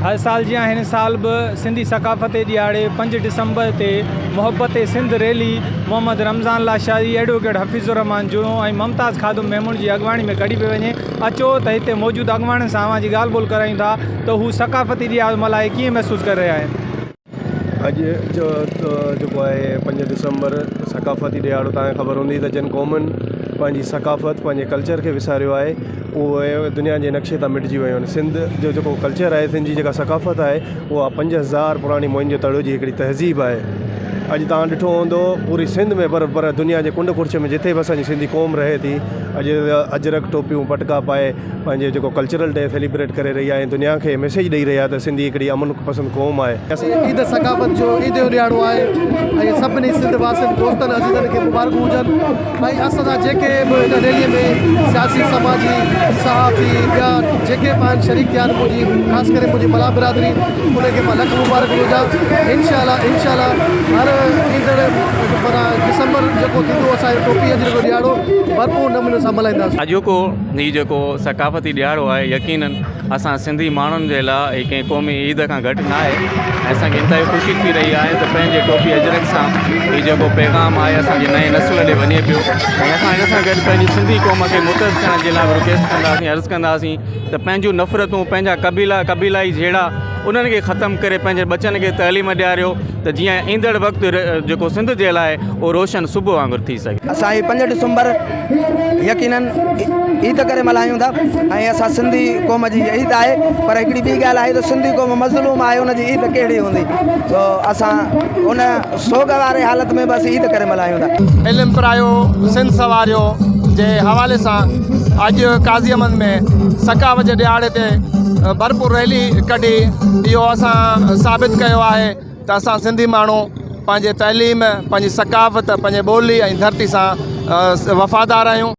हर साल जी हिन साल भी सिंधी सकाफ़ती दिहाड़े 5 डिसंबर ते मोहब्बत सिंध रैली मोहम्मद रमज़ान लाशारी एडवोकेट हफ़ीज़ुर रहमान जो ऐं मुमताज़ खादुम मेमून की अॻवानी में कढी पे वञे। अचो त हिते मौजूद अॻवाणनि सां अवां जी ॻाल्हि ॿोल करायूं था त हू सकाफ़ती दिहाड़ो मल्हाए कीअं महसूस करे रहिया आहिनि। अॼु जो है 5 डिसंबर सकाफ़ती दिहाड़ो तव्हांखे ख़बर हूंदी त जिन क़ौमुनि पंहिंजी सकाफ़त पंहिंजे कल्चर खे विसारियो आहे उहे दुनिया जे नक्शे तां मिटिजी वियूं आहिनि। सिंध जो जेको कल्चर आहे, सिंध जी जेका सकाफ़त आहे उहा 5000 पुरानी मुहिंज जो तड़ो जी हिकिड़ी तहज़ीब आहे। अॼु तव्हां ॾिठो हूंदो पूरी सिंध में पर दुनिया जे कुंड कुर्च में जिथे बि असांजी सिंधी क़ौम रहे थी अॼु अजरक टोपियूं पटका पाए पंहिंजे जेको कल्चरल डे सेलिब्रेट करे रही आहे, दुनिया खे मैसेज ॾेई रही आहे त सिंधी हिकिड़ी अमन पसंद क़ौम आहे। ईद सकाफ़त जो ईद जो ॾियारो आहे ऐं सभिनी सिंध वासियुनि दोस्तनि अज़ीज़नि खे मुबारकूं हुजनि। ऐं असां जेके बि हिन रैलीअ में सियासी समाजी सहाफ़ी ॿिया जेके बि आहिनि शरीक थिया आहिनि, मुंहिंजी ख़ासि करे मुंहिंजी मला बिरादरी उनखे मां लख मुबारक हुजां। इंशाअल्लाह हर ईंदड़ माना डिसंबर जेको थींदो असांजो टोपीअ जो ॾियारो भरपूर नमूने सां मल्हाईंदासीं। अॼोको हीउ जेको सकाफ़ती ॾियारो आहे यकीनन असां सिंधी माण्हुनि जे लाइ कंहिं क़ौमी ईद खां घटि न आहे। असांखे इंतहा ख़ुशी थी रही आहे त पंहिंजे टोपी अजरक सां हीउ जेको पैगाम आहे असांजी नई नस्ल ॾे वञे पियो ऐं असां हिन सां गॾु पंहिंजी सिंधी क़ौम खे मुतहद थियण जे लाइ रिक्वेस्ट कंदासीं, अर्ज़ु कंदासीं त पंहिंजूं नफ़रतूं पंहिंजा क़बीलाई जहिड़ा उन्हनि खे ख़तमु करे पंहिंजे बचनि खे तइलीम ॾियारियो त जीअं ईंदड़ वक़्तु जेको सिंध जे लाइ उहो रोशन सुबुह वांगुरु थी सघे। असां 5 डिसंबर यकीनन ईद करे मल्हायूं था ऐं असां सिंधी क़ौम जी ईद आहे, पर हिकिड़ी ॿी ॻाल्हि आहे त सिंधी क़ौम मज़लूम आहे, उनजी ईद कहिड़ी हूंदी, तो असां उन सोग वारे हालत में बस ईद करे मल्हायूं था। इल्मु परायो सिंध सवारियो जे हवाले सां अॼु काज़ी अमन में सकाफ़त जे ॾियारे ते भरपूर रैली कढी इहो असां साबित कयो आहे त असां सिंधी माण्हू पंहिंजे तइलीम, पंहिंजी सकाफ़त, पंहिंजे ॿोली ऐं धरती सां वफ़ादार आहियूं।